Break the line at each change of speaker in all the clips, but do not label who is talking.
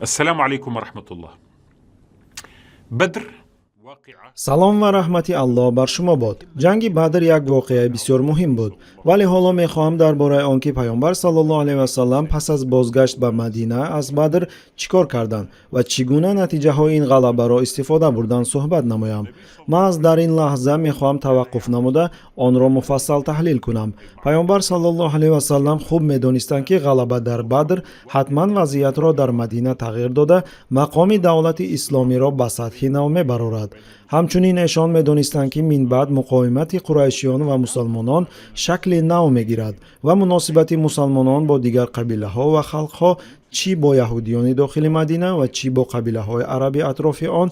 السلام عليكم ورحمة الله. بدر واقعة.
салом ва раҳмати аллоҳ бар шумо бод. ҷанги Бадр як воқеаи бисёр муҳим буд, вале ҳоло мехоҳам дар бораи он ки пайғамбар саллаллоҳу алайҳи ва саллам пас аз бозгашт ба Мадина аз Бадр чӣ кор карданд ва чӣ гуна натиҷаҳои ин ғалабаро истифода бурданд суҳбат намоям. маҳз дар ин лаҳза мехоҳам таваққуф намуда онро муфассал таҳлил кунам. пайғамбар саллаллоҳу алайҳи ва саллам хуб медонистанд ки ғалаба дар Бадр ҳатман вазъиятро дар Мадина тағйир дода мақоми давлати исломиро ба сатҳи нав мебарорад. ҳамчунин эшон медонистанд ки минбаъд муқовимати қурайшиён ва мусалмонон шакли нав мегирад ва муносибати мусалмонон бо дигар қабилаҳо ва халқҳо чӣ бо яҳудиёни дохили Мадина ва чӣ бо қабилаҳои араби атрофи он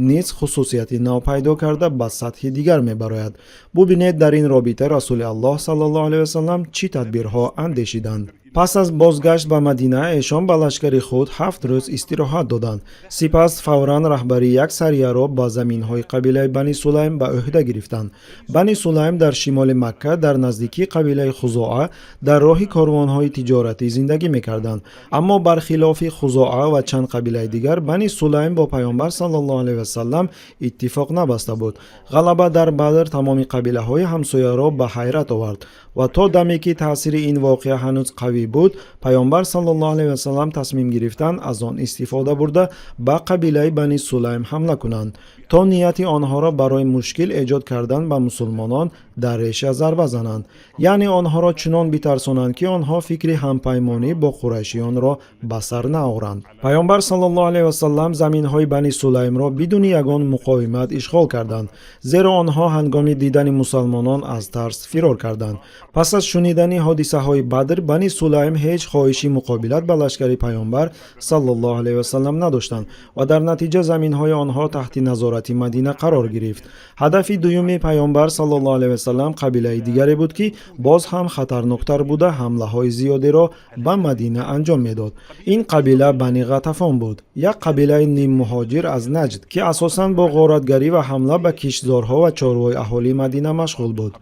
низ хусусияти нав пайдо карда ба сатҳи дигар мебарояд. бубинед дар ин робита расули Аллоҳ саллаллоҳу алайҳи ва саллам чӣ тадбирҳо андешиданд. пас аз бозгашт ба Мадина эшон ба лашкари худ 7 рӯз истироҳат доданд. сипас фавран раҳбарии як сарияро ба заминҳои қабилаи Бани Сулайм ба ӯҳда гирифтанд. Бани Сулайм дар шимоли Макка дар наздикии қабилаи Хузоа дар роҳи корвонҳои тиҷоратӣ зиндагӣ мекарданд. аммо бархилофи Хузоа ва чанд қабилаи дигар Бани Сулайм бо пайғамбар саллаллоҳу алайҳи ва саллам иттифоқ набаста буд. ғалаба дар Бадр тамоми қабилаҳои ҳамсояро ба ҳайрат овард ва то даме ки таъсири ин воқеа ҳанӯз қавӣ буд, пайғамбар саллаллоҳу алайҳи ва саллам тасмим гирифтанд аз он истифода бурда ба қабилаи Бани Сулайм ҳамла кунанд, то нияти онҳоро барои мушкил эҷод кардан ба мусулмонон дар реша зарба зананд, яъне онҳоро чунон битарсонанд ки онҳо фикри ҳампаймонӣ бо қурайшиёнро ба сар наоваранд. пайғамбар саллаллоҳу алайҳи ва саллам заминҳои Бани Сулаймро бидуни ягон муқовимат ишғол карданд, зеро онҳо ҳангоми дидани мусалмонон аз тарс фирор карданд. пас аз шунидани ҳодисаҳои Бадр, Бани Сулайм ҳеҷ хоҳиши муқобилат ба лашкари пайғамбар саллаллоҳу алайҳи ва саллам надоштанд ва дар натиҷа заминҳои онҳо таҳти назорати Мадина қарор гирифт. ҳадафи дуюми пайғамбар саллаллоҳу алайҳи ва саллам қабилаи дигаре буд ки боз ҳам хатарноктар буда ҳамлаҳои зиёдеро ба Мадина анҷом медод. ин қабила Бани Ғатафон буд, як қабилаи ниммуҳоҷир аз Наҷд ки асосан бо ғоратгарӣ ва ҳамла ба киштзорҳо ва чорвои аҳолии Мадина машғул буд.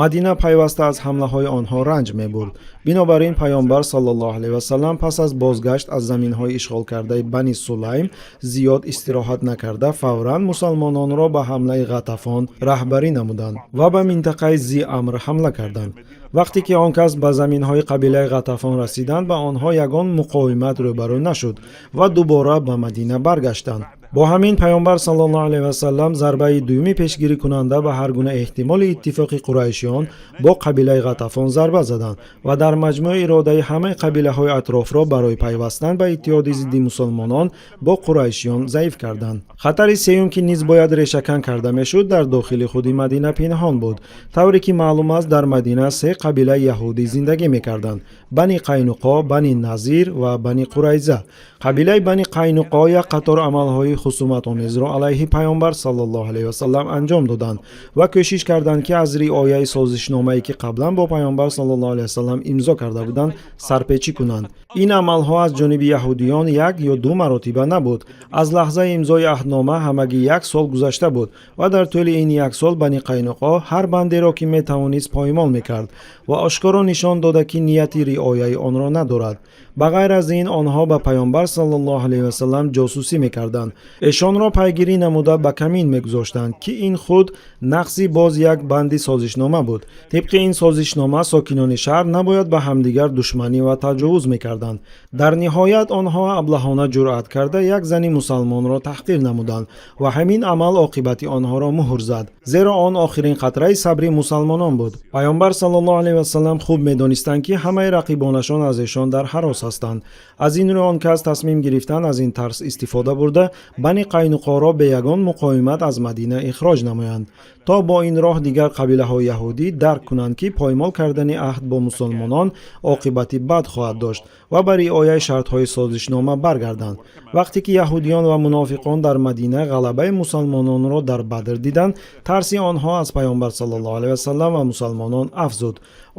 Мадина пайваста аз ҳамлаҳои онҳо ранҷ мебурд. бинобар ин пайғамбар саллаллоҳу алайҳи ва саллам пас аз бозгашт аз заминҳои ишғол кардаи Бани Сулайм зиёд истироҳат накарда фавран мусалмононро ба ҳамлаи Ғатафон раҳбарӣ намуданд ва ба минтақаи Зи Амр ҳамла карданд. вақте ки он кас ба заминҳои қабилаи Ғатафон расиданд, ба онҳо ягон муқовимат рӯбарӯ нашуд ва дубора ба Мадина баргаштанд. бо ҳамин пайғамбар саллаллоҳу алайҳи ва саллам зарбаи дуюми пешгирикунанда ба ҳар гуна эҳтимоли иттифоқи қурайшиён бо қабилаи Ғатафон зарба заданд ва дар маҷмӯъ иродаи ҳамаи қабилаҳои атрофро барои пайвастан ба иттиҳоди зидди мусулмонон бо қурайшиён заиф карданд. хатари сеюм ки низ бояд решакан карда мешуд дар дохили худи Мадина пинҳон буд. тавре ки маълум аст, дар Мадина се қабилаи яҳудӣ зиндагӣ мекарданд: Бани Қайнуқо, Бани Назир ва Бани Қурайза. қабилаи Бани Қайнуқо як қатор амалҳои хусуматомезро алайҳи пайғамбар саллаллоҳу алайҳи ва саллам анҷом доданд ва кӯшиш карданд ки аз риояи созишномае ки қаблан бо пайғамбар саллаллоҳу алайҳи ва саллам имзо карда буданд сарпечӣ кунанд. ин амалҳо аз ҷониби яҳудиён як ё ду маротиба набуд. аз лаҳзаи имзои аҳднома ҳамагӣ як сол гузашта буд ва дар тӯли ин як сол Бани Қайнуқо ҳар бандеро ки метавонист поймол мекард ва ошкоро нишон дода ки нияти риояи онро надорад. ба ғайр аз ин, онҳо ба пайғамбар саллаллоҳу алайҳи ва саллам ҷосусӣ мекарданд, эшонро пайгирӣ намуда ба камин мегузоштанд ки ин худ нақси боз як банди созишнома буд. тибқи ин созишнома сокинони шаҳр набояд ба ҳамдигар душманӣ ва таҷовуз мекарданд. дар ниҳоят онҳо аблаҳона ҷуръат карда як зани мусалмонро таҳқир намуданд ва ҳамин амал оқибати онҳоро муҳр зад, зеро он охирин қатраи сабри мусалмонон буд. пайғамбар саллаллоҳу алайҳи ва саллам хуб медонистанд ки ҳамаи рақибонашон аз эшон дар ҳарос ҳастанд. аз ин рӯ он кас тасмим гирифтанд аз ин тарс истифода бурда Бани Қайнуқоро бе ягон муқовимат аз Мадина ихроҷ намоянд, то бо ин роҳ дигар қабилаҳои яҳудӣ дарк кунанд ки поймол кардани аҳд бо мусулмонон оқибати бад хоҳад дошт ва ба риояи шартҳои созишнома баргарданд. вақте ки яҳудиён ва мунофиқон дар Мадина ғалабаи мусалмононро дар Бадр диданд, тарси онҳо аз пайғамбар саллаллоҳу алайҳи ва саллам ва мусалмонон афзуд.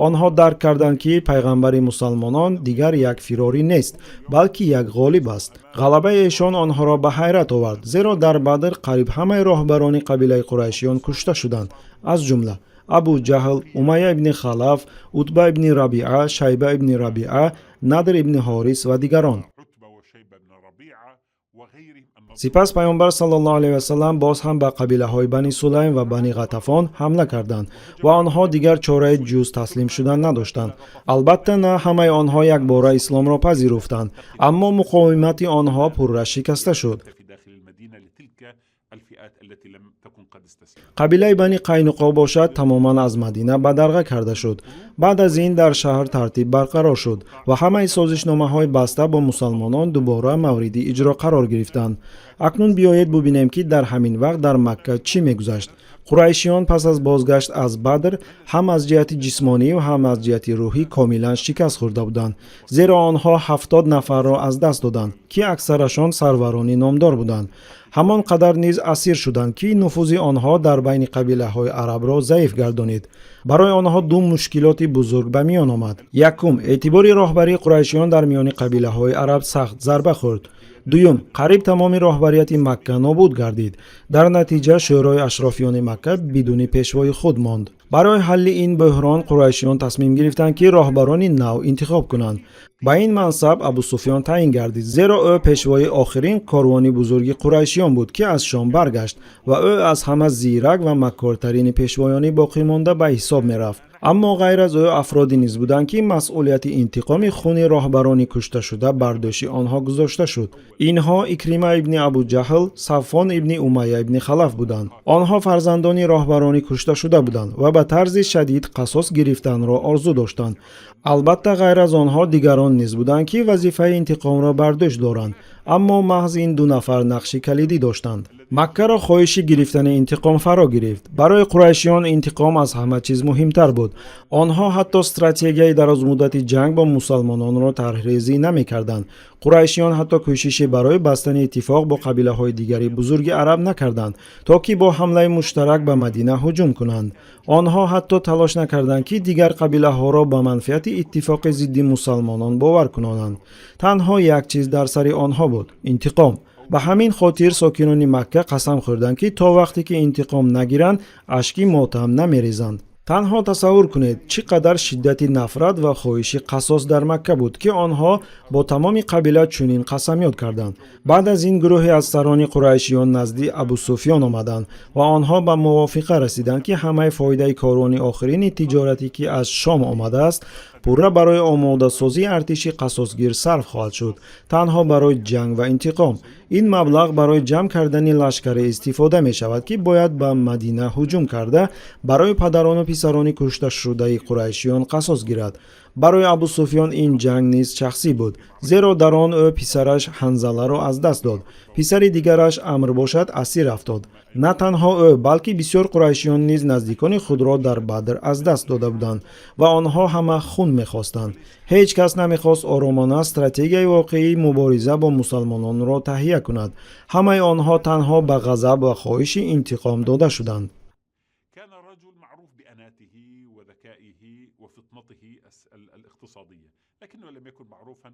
онҳо дарк карданд ки пайғамбари мусалмонон дигар як фирорӣ нест, балки як ғолиб аст. ғалабаи эшон онҳоро ба ҳайрат овард, зеро дар Бадр қариб ҳамаи роҳбарони қабилаи Қурайшиён кушта шуданд, аз ҷумла Абу Ҷаҳл, Умайя ибни Халаф, Утба ибни Рабиа, Шайба ибни Рабиа, Надр ибни Ҳорис ва дигарон. سپس پیامبر صلی الله علیه و سلم باز هم به قبیله های بنی سلیم و بنی غطفان حمله کردند و آنها دیگر چاره جز تسلیم شدن نداشتند. البته نه همه آنها یک بار اسلام را پذیرفتند، اما مقاومت آنها پررا شکسته شد. قبیله بنی قینقاع باشد تماما از مدینه به درگاه کرده شد. بعد از این در شهر ترتیب برقرار شد و همه سازشنامه‌های بسته با مسلمانان دوباره مورد اجرا قرار گرفتند. اکنون بیایید ببینیم که در همین وقت در مکه چی می‌گذشت. قریشیان پس از بازگشت از بدر هم از جهت جسمانی و هم از جهت روحی کاملا شکست خورده بودند، زیرا آنها 70 نفر را از دست دادند که اکثرشان سروران نامدار بودند. همان قدر نیز اسیر شدند که نفوذ آنها در بین قبیله های عرب را ضعیف گردانید. برای آنها دو مشکلات بزرگ به میان آمد. یکم، اعتبار راهبری قریشیان در میان قبیله های عرب سخت ضربه خورد. دوم، قریب تمام راهبریت مکه نابود گردید. در نتیجه شورای اشرافیان مکه بدون پیشوای خود ماند. برای حل این بحران قریشیان تصمیم گرفتند که راهبران نو انتخاب کنند. با این منصب ابو سفیان تعیین گردید، زیرا او پیشوای آخرین کاروان بزرگ قریشیان بود که از شام برگشت و او از همه زیرک و مکارترین پیشوایان باقی مانده به حساب می رفت. اما غیر از او افرادی نیز بودند که مسئولیت انتقام خون راهبران کشته شده بر دوش آنها گذاشته شد. اینها اکریمه ابن ابو جهل، صفوان ابن امیه ابن خلف بودند. آنها فرزندان راهبران کشته شده بودند و به طرز شدید قصاص گرفتن را آرزو داشتند. البته غیر از آنها دیگران نیز بودند که وظیفه انتقام را بر دوش دارند، اما محض این دو نفر نقش کلیدی داشتند. مکه را خواهش گرفتن انتقام فرا گرفت. برای قریشیان انتقام از همه چیز مهمتر بود. آنها حتی استراتژی دراز مدت جنگ با مسلمانان را طرحریزی نمی‌کردند. قریشیان حتی کوششی برای بستن اتفاق با قبیله های دیگری بزرگ عرب نکردند تا که با حمله مشترک به مدینه هجوم کنند. آنها حتی تلاش نکردند که دیگر قبیله ها را به منفعت اتفاق ضد مسلمانان باور کنند. تنها یک چیز در سر آنها بود: انتقام. به همین خاطر ساکنان مکه قسم خوردند که تا وقتی که انتقام نگیرند اشکی ماتم نمیریزند. تنها تصور کنید چقدر شدت نفرت و خواهش قصاص در مکه بود که آنها با تمام قبیله چنین قسمیات کردند. بعد از این گروهی از سران قریشیان نزد ابو سفیان آمدند و آنها به موافقه رسیدند که همه فایده کاروان آخرین تجارتی که از شام آمده است پورا برای آماده سازی ارتش قصاصگیر صرف خواهد شد، تنها برای جنگ و انتقام. این مبلغ برای جمع کردن لشکر استفاده می شود که باید به مدینه هجوم کرده برای پدران و پسران کشته شده قریشیان قصاص گیرد. برای ابو سفیان این جنگ نیز شخصی بود، زیرا در آن او پسرش حنظله را از دست داد. پسر دیگرش عمرو باشد اسیر افتاد. نه تنها او بلکه بسیار قریشیان نیز نزدیکان خود را در بدر از دست داده بودند و آنها همه خون می‌خواستند. هیچ کس نمی‌خواست آرامانه استراتژی واقعی مبارزه با مسلمانان را تهیه کند. همه آنها تنها به غضب و خواهش انتقام داده شدند.
كان رجل معروف بأناته وذكائه وفطنته الاقتصادية، لكنه لم يكن معروفا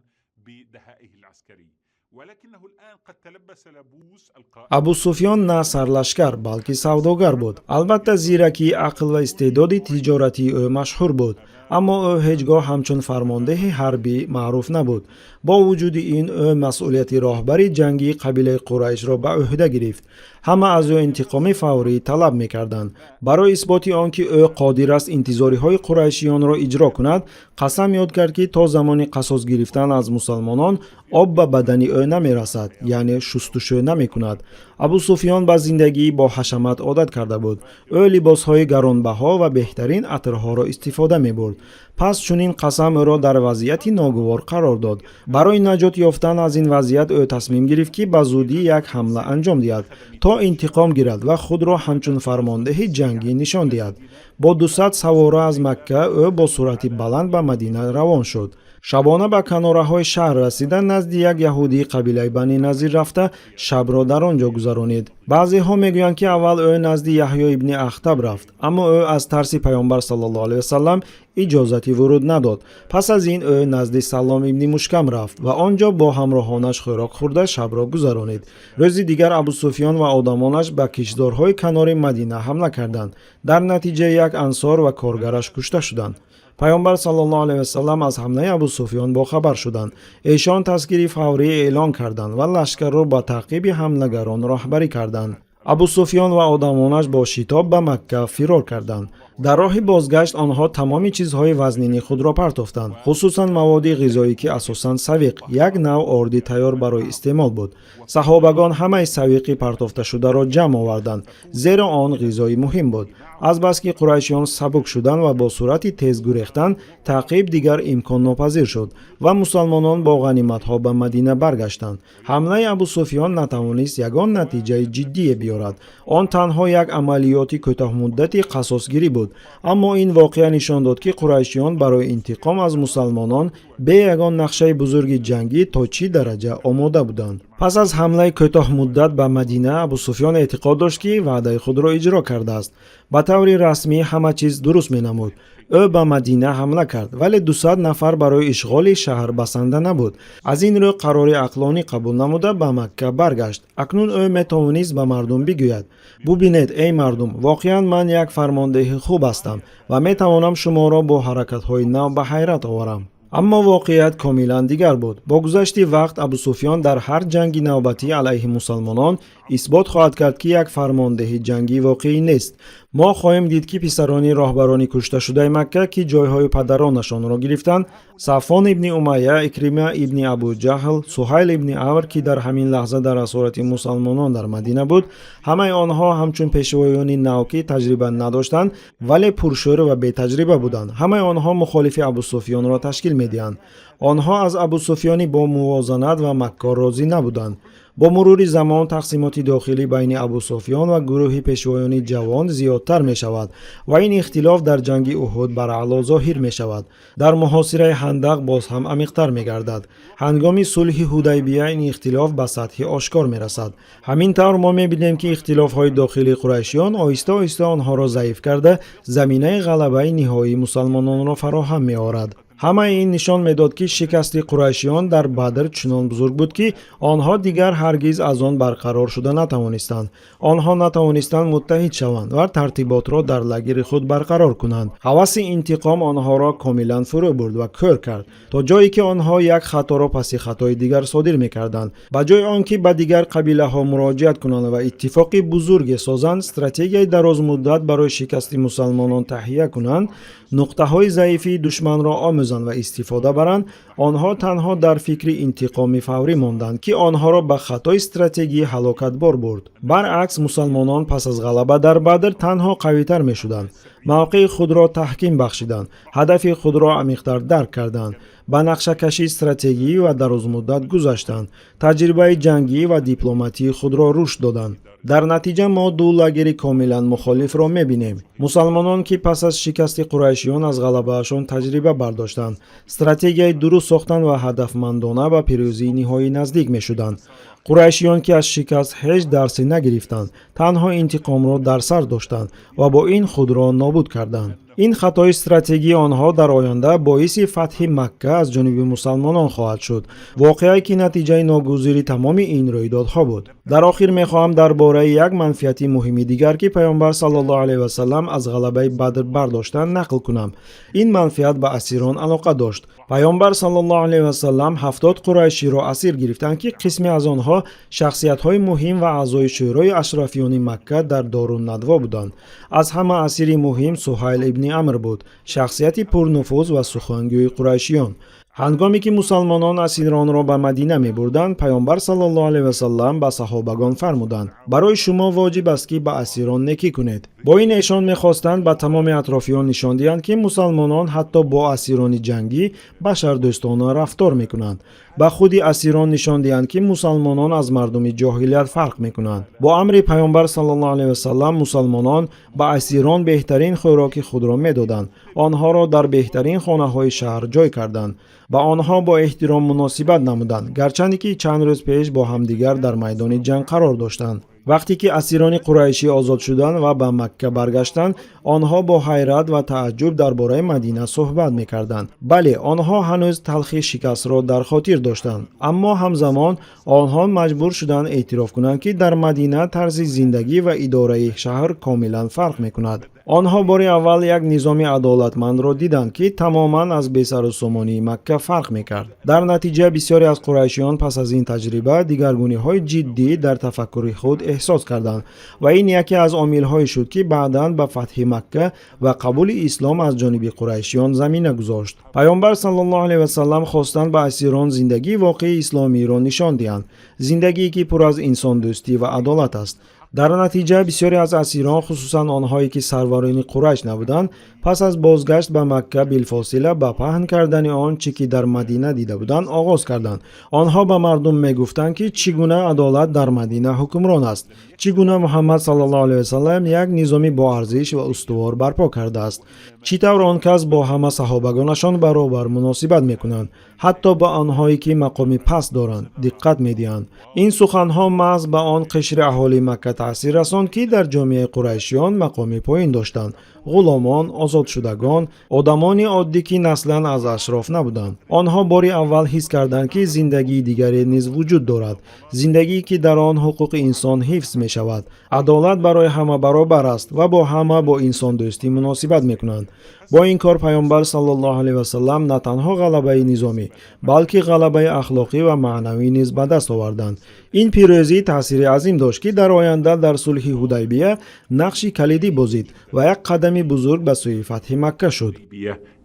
بدهائه العسكري، ولكنه الآن قد تلبس لبوس القائد.
ابو سفیان نه سرلشکر بلکه سوداگر بود. البته زیرکی، عقل و استعداد تجارتی او مشهور بود، اما او هیچگاه همچون فرمانده حربی معروف نبود. با وجود این او مسئولیت راهبری جنگی قبیله قریش را به عهده گرفت. همه از او انتقام فوری طلب می‌کردند. برای اثبات آنکه او قادر است انتظاری‌های قریشیان را اجرا کند، قسم یاد کرد که تا زمان قصاص گرفتن از مسلمانان آب به بدن او نمی‌رسد، یعنی شستشو نمی‌کند. ابو سفیان با زندگی با حشمت عادت کرده بود. او لباس‌های گرانبها و بهترین عطرها را استفاده می‌برد. پس چنین قسم او را در وضعیتی ناگوار قرار داد. برای نجات یافتن از این وضعیت او تصمیم گرفت که به زودی یک حمله انجام دهد تا انتقام گیرد و خود را همچون فرمانده جنگی نشان دهد. با 200 سواره از مکه او با سرعت بلند به مدینه روان شد. شبانه به کناره های شهر رسیدن نزد یک یهودی قبیله بنی نظیر رفته شب را در آنجا گذرانید. بعضی ها میگویند که اول او نزد یحیی ابن اخطب رفت، اما او از ترس پیامبر صلی الله علیه و سلم اجازتی ورود نداد. پس از این او نزد سلام ابن مشکم رفت و آنجا با همراهانش خوراک خورده شب را گذرانید. روز دیگر ابو سفیان و آدمانش به کشتزارهای کنار مدینه حمله کردند. در نتیجه یک انصار و کارگرش کشته شدند. پیامبر صلی الله علیه و سلم از حمله ابو سفیان با خبر شدند. ایشان تسخیر فوری اعلان کردند و لشکر را با تعقیب حملگران راهبری کردند. ابو سفیان و آدمانش با شتاب به مکه فرار کردند. در راه بازگشت آنها تمام چیزهای وزنینی خود را پرتافتند، خصوصا مواد غذایی که اساساً سویق، یک نوع آردی تیار برای استعمال بود. صحابگان همه سویقی پرتافته شده را جمع آوردند، زیرا آن غذای مهم بود. از بس که قریشیان سبک شدند و با صورت تیز گریختند، تعقیب دیگر امکان ناپذیر شد و مسلمانان با غنیمت‌ها به مدینه برگشتند. حمله ابو سفیان نتوانست یگان نتیجه جدی بیاورد. آن تنها یک عملیات کوتاه مدتی قصاصگیری بود، اما این واقعه نشان داد که قریشیان برای انتقام از مسلمانان به یگان نقشه بزرگ جنگی تا چی درجه آماده بودند. پس از حمله کوتاه مدت به مدینه، ابو سفیان اعتقاد داشت که وعده خود را اجرا کرده است. به طور رسمی همه چیز درست می‌نمود. او به مدینه حمله کرد، ولی 200 نفر برای اشغال شهر بسنده نبود. از این رو قرار عقلانی قبول نموده به مکه برگشت. اکنون او میتوانست به مردم بگوید: ببینید ای مردم، واقعا من یک فرمانده خوب هستم و میتوانم شما را با حرکت‌های نو به حیرت آورم. اما واقعیت کاملا دیگر بود. با گذشت وقت ابو سفیان در هر جنگ نوبتی علیه مسلمانان اثبات خواهد کرد که یک فرمانده جنگی واقعی نیست. ما خواهیم دید که پسران راهبران کشته شده مکه که جایهای پدرانشان را گرفتند، صفوان ابن امیه، اکرمه ابن ابو جهل، سهیل ابن عمرو که در همین لحظه در اسارت مسلمانان در مدینه بود، همه آنها همچون پیشوایان نو که تجربه نداشتند ولی پرشور و بی تجربه بودند. همه آنها مخالف ابو سفیان را تشکیل میدهند. آنها از ابو سفیان با موازنت و مکه راضی نبودند. با مرور زمان تقسیمات داخلی بین ابو سفیان و گروه پیشوایان جوان زیادتر می شود و این اختلاف در جنگ احد بر اعلی ظاهر می شود. در محاصره خندق باز هم عمیق‌تر می گردد. هنگام صلح حدیبیه این اختلاف به سطح آشکار می رسد. همین طور ما می بینیم که اختلاف های داخلی قریشیان آهسته آهسته آنها را ضعیف کرده زمینه غلبه نهایی مسلمانان را فراهم می آورد. همه این نشان میداد که شکست قریشیان در بدر چنان بزرگ بود که آنها دیگر هرگز از آن برقرار شده نتوانستند. آنها نتوانستند متحد شوند و ترتیبات را در لگیر خود برقرار کنند. هوس انتقام آنها را کاملا فرو برد و کور کرد، تا جایی که آنها یک خطا را پس خطای دیگر صادر میکردند. به جای آنکه به دیگر قبیله ها مراجعت کنند و اتفاقی بزرگ سازند، استراتژی دراز مدت برای شکست مسلمانان تهیه کنند، نقطه های ضعیف دشمن را آموزند و استفاده برند، آنها تنها در فکر انتقام فوری ماندند که آنها را به خطای استراتژی هلاکت بار برد. برعکس مسلمانان پس از غلبه در بدر تنها قوی‌تر می‌شدند. موقع خود را تحکیم بخشیدند، هدف خود را عمیق‌تر درک کردند، به نقشه کشی استراتژی و دراز مدت گذاشتند، تجربه جنگی و دیپلماتی خود را رشد دادند. در نتیجه ما دو لگری کاملا مخالف را می‌بینیم. مسلمانان که پس از شکست قریشیان از غلبه‌شان تجربه برداشتند، استراتژی درست ساختند و هدفمندانه به پیروزی نهایی نزدیک می‌شدند. قریشیان که از شکست هیچ درسی نگرفتند، تنها انتقام را در سر داشتند و با این خود را نابود کردند. این خطای استراتژی آنها در آینده باعث فتح مکه از جانب مسلمانان خواهد شد، واقعی که نتیجه ناگزیر تمام این رویدادها بود. در آخر میخواهم درباره یک منفعت مهم دیگر که پیامبر صلی الله علیه و سلم از غلبه بدر برداشتند نقل کنم. این منفعت به اسیران علاقه داشت. پیامبر صلی الله علیه و سلم 70 قریشی را اسیر گرفتند که قسمی از آنها شخصیت‌های مهم و اعضای شورای اشرافیان مکه در دارالندوا بودند. از همه اسیر مهم سهیل ابن عمرو بود، شخصیتی پرنفوذ و سخنگوی قریشیان. هنگامی که مسلمانان اسیران را به مدینه می بردند، پیامبر صلی الله علیه و سلم به صحابگان فرمودند: برای شما واجب است که به اسیران نیکی کنید. با این ایشان می‌خواستند به تمام اطرافیان نشان دهند که مسلمانان حتی با اسیران جنگی بشردوستانه رفتار می‌کنند. به خود اسیران نشان دهند که مسلمانان از مردم جاهلیت فرق می‌کنند. با امر پیامبر صلی الله علیه و سلم مسلمانان به اسیران بهترین خوراک خود را می‌دادند. آنها را در بهترین خانه‌های شهر جای کردند. با آنها با احترام مناسبت نمودند، گرچند که چند روز پیش با همدیگر در میدان جنگ قرار داشتند. وقتی که اسیران قریشی آزاد شدند و به مکه برگشتند، آنها با حیرت و تعجب درباره مدینه صحبت می‌کردند. بله، آنها هنوز تلخی شکست را در خاطر داشتند، اما همزمان آنها مجبور شدند اعتراف کنند که در مدینه طرز زندگی و اداره شهر کاملا فرق می‌کند. آنها بار اول یک نظام عدالتمند را دیدند که تماما از بی‌سروسامانی مکه فرق میکرد. در نتیجه بسیاری از قریشیان پس از این تجربه دیگرگونی‌های جدی در تفکر خود احساس کردند و این یکی از عامل‌هایی شد که بعداً به فتح مکه و قبول اسلام از جانب قریشیان زمینه گذاشت. پیامبر صلی الله علیه و سلم خواستند به اسیران زندگی واقعی اسلامی را نشان دهند، زندگی که پر از انسان دوستی و عدالت است. در نتیجه بسیاری از اسیران، خصوصا آنهایی که سروران قریش نبودند، پس از بازگشت به مکه بالفاصله به پهن کردن آنچه که در مدینه دیده بودند آغاز کردند. آنها به مردم میگفتند که چگونه عدالت در مدینه حکمران است، چگونه محمد صلی الله علیه و سلم یک نظام با ارزش و استوار برپا کرده است، چطور آن کس با همه صحابگانشان برابر مناسبت میکنند، حتی با آنهایی که مقام پست دارند دقت میدهند. این سخنها محض به آن قشر اهالی مکه تاثیر رساند که در جامعه قریشیان مقام پایین داشتند، غلامان، آزاد شدگان، آدمان عادی که نسلا از اشراف نبودند. آنها باری اول حس کردند که زندگی دیگری نیز وجود دارد، زندگی که در آن حقوق انسان حفظ می شود، عدالت برای همه برابر است و با همه با انسان دوستی مناسبت می کنند. با این کار پیامبر صلی الله علیه و سلم نه تنها غلبه نظامی بلکه غلبه اخلاقی و معنوی نیز به دست آوردند. این پیروزی تاثیر عظیم داشت که در آینده در صلح حدیبیه نقش کلیدی بازید و یک قدم بزرگ به سوی فتح مکه شد.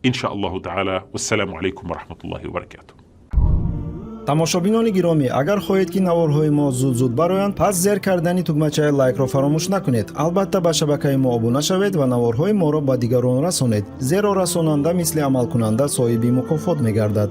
ان شاء الله تعالی. والسلام علیکم و رحمت الله و برکاته.
тамошобинони гиромӣ, агар хоҳед ки наворҳои мо зуд бароянд, пас зер кардани тугмачаи лайкро фаромӯш накунед. Албатта ба шабакаи мо обуна шавед ва наворҳои моро ба дигарон расонед, зеро расонанда мисли амалкунанда соҳиби мукофот мегардад.